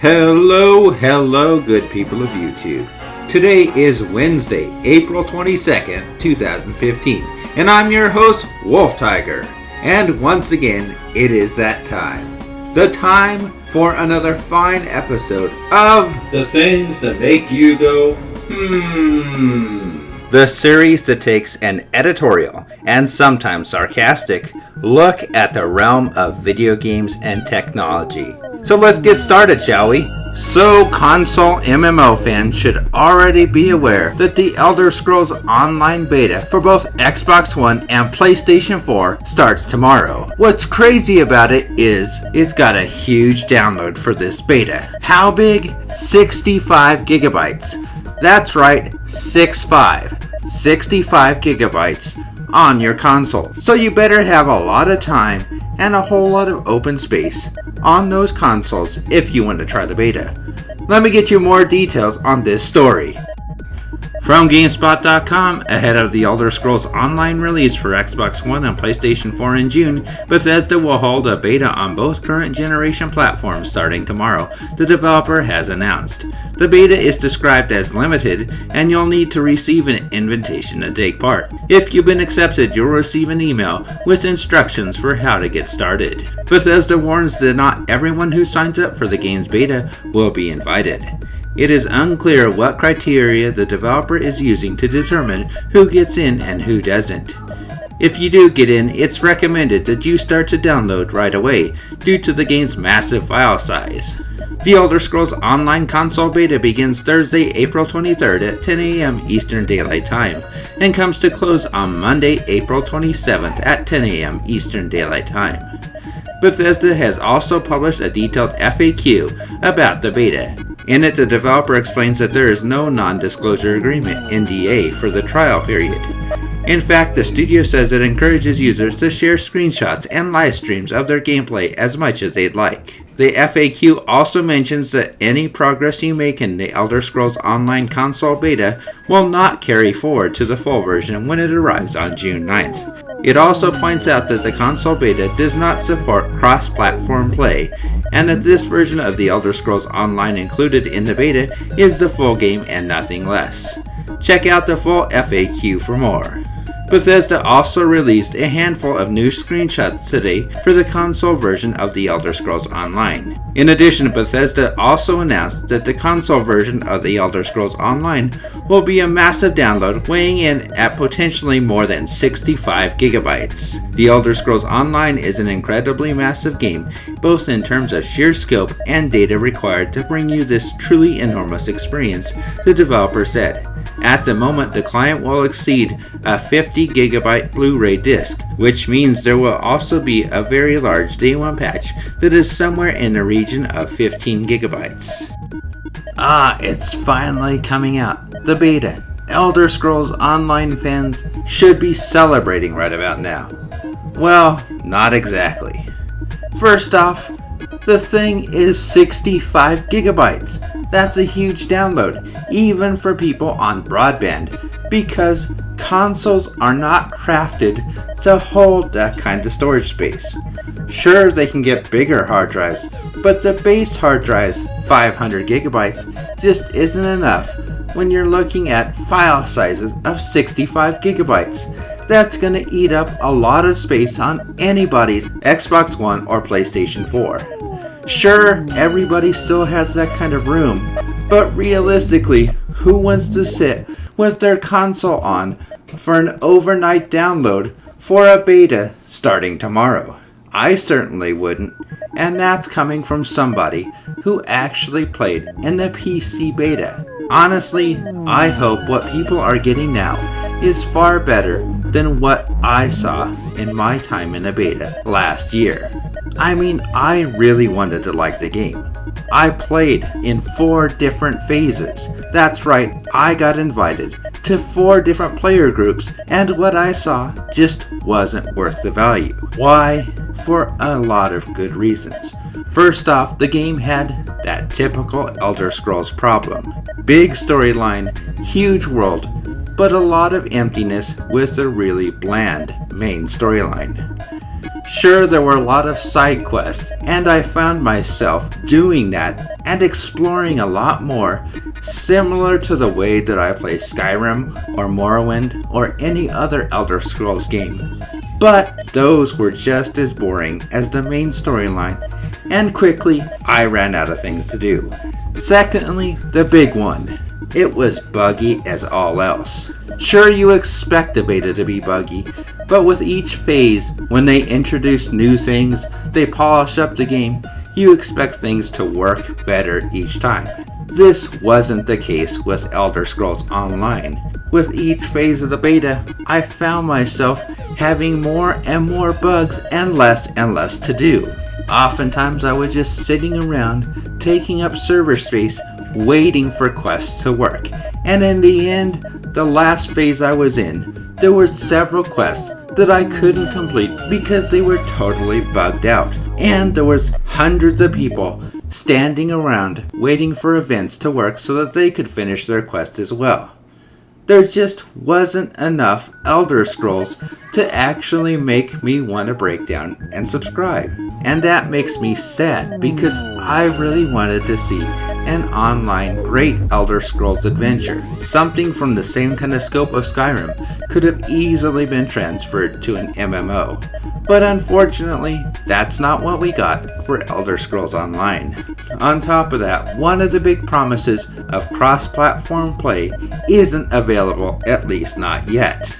Hello, good people of YouTube. Today is Wednesday, April 22nd, 2015, and I'm your host, Wolf Tiger. And once again, it is that time. The time for another fine episode of The Things That Make You Go, The series that takes an editorial, and sometimes sarcastic, look at the realm of video games and technology. So let's get started, shall we? So console MMO fans should already be aware that the Elder Scrolls Online beta for both Xbox One and PlayStation 4 starts tomorrow. What's crazy about it is it's got a huge download for this beta. How big? 65 gigabytes. That's right, 65 gigabytes on your console. So you better have a lot of time and a whole lot of open space on those consoles if you want to try the beta. Let me get you more details on this story. From GameSpot.com, ahead of the Elder Scrolls Online release for Xbox One and PlayStation 4 in June, Bethesda will hold a beta on both current generation platforms starting tomorrow, the developer has announced. The beta is described as limited, and you'll need to receive an invitation to take part. If you've been accepted, you'll receive an email with instructions for how to get started. Bethesda warns that not everyone who signs up for the game's beta will be invited. It is unclear what criteria the developer is using to determine who gets in and who doesn't. If you do get in, it's recommended that you start to download right away due to the game's massive file size. The Elder Scrolls Online console beta begins Thursday, April 23rd at 10 a.m. Eastern Daylight Time and comes to close on Monday, April 27th at 10 a.m. Eastern Daylight Time. Bethesda has also published a detailed FAQ about the beta. In it, the developer explains that there is no non-disclosure agreement (NDA) for the trial period. In fact, the studio says it encourages users to share screenshots and live streams of their gameplay as much as they'd like. The FAQ also mentions that any progress you make in the Elder Scrolls Online console beta will not carry forward to the full version when it arrives on June 9th. It also points out that the console beta does not support cross-platform play, and that this version of the Elder Scrolls Online included in the beta is the full game and nothing less. Check out the full FAQ for more. Bethesda also released a handful of new screenshots today for the console version of the Elder Scrolls Online. In addition, Bethesda also announced that the console version of the Elder Scrolls Online will be a massive download weighing in at potentially more than 65 gigabytes. The Elder Scrolls Online is an incredibly massive game, both in terms of sheer scope and data required to bring you this truly enormous experience, the developer said. At the moment, the client will exceed a 50 gigabyte Blu-ray disc, which means there will also be a very large day one patch that is somewhere in the region of 15 gigabytes. It's finally coming out. The beta. Elder Scrolls Online fans should be celebrating right about now. Well, not exactly. First off, the thing is 65 gigabytes. That's a huge download, even for people on broadband, because consoles are not crafted to hold that kind of storage space. Sure, they can get bigger hard drives, but the base hard drive's 500 gigabytes just isn't enough when you're looking at file sizes of 65 gigabytes. That's going to eat up a lot of space on anybody's Xbox One or PlayStation 4. Sure, everybody still has that kind of room, but realistically, who wants to sit with their console on for an overnight download for a beta starting tomorrow? I certainly wouldn't, and that's coming from somebody who actually played in the PC beta. Honestly, I hope what people are getting now is far better than what I saw in my time in the beta last year. I mean, I really wanted to like the game. I played in 4 different phases. That's right, I got invited to 4 different player groups, and what I saw just wasn't worth the value. Why? For a lot of good reasons. First off, the game had that typical Elder Scrolls problem. Big storyline, huge world, but a lot of emptiness with a really bland main storyline. Sure, there were a lot of side quests, and I found myself doing that and exploring a lot more, similar to the way that I play Skyrim or Morrowind or any other Elder Scrolls game. But those were just as boring as the main storyline, and quickly I ran out of things to do. Secondly, the big one. It was buggy as all else. Sure, you expect a beta to be buggy, but with each phase, when they introduce new things, they polish up the game, you expect things to work better each time. This wasn't the case with Elder Scrolls Online. With each phase of the beta, I found myself having more and more bugs and less to do. Oftentimes I was just sitting around, taking up server space, waiting for quests to work. And in the end, the last phase I was in, there were several quests that I couldn't complete because they were totally bugged out. And there was hundreds of people standing around waiting for events to work so that they could finish their quest as well. There just wasn't enough Elder Scrolls to actually make me want to break down and subscribe. And that makes me sad because I really wanted to see an online great Elder Scrolls adventure. Something from the same kind of scope of Skyrim could have easily been transferred to an MMO. But unfortunately, that's not what we got for Elder Scrolls Online. On top of that, one of the big promises of cross-platform play isn't available, at least not yet.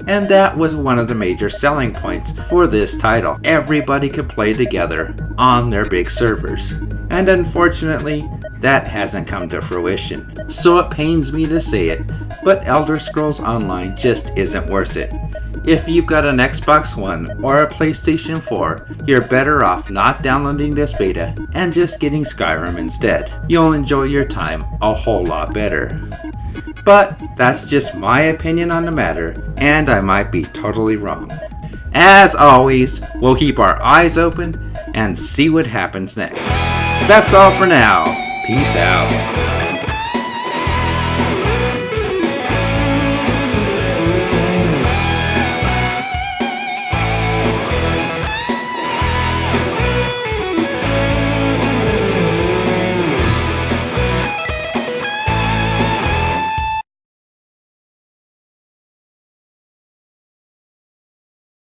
And that was one of the major selling points for this title. Everybody could play together on their big servers. And unfortunately, that hasn't come to fruition. So it pains me to say it, but Elder Scrolls Online just isn't worth it. If you've got an Xbox One or a PlayStation 4, you're better off not downloading this beta and just getting Skyrim instead. You'll enjoy your time a whole lot better. But that's just my opinion on the matter, and I might be totally wrong. As always, we'll keep our eyes open and see what happens next. That's all for now. Peace out.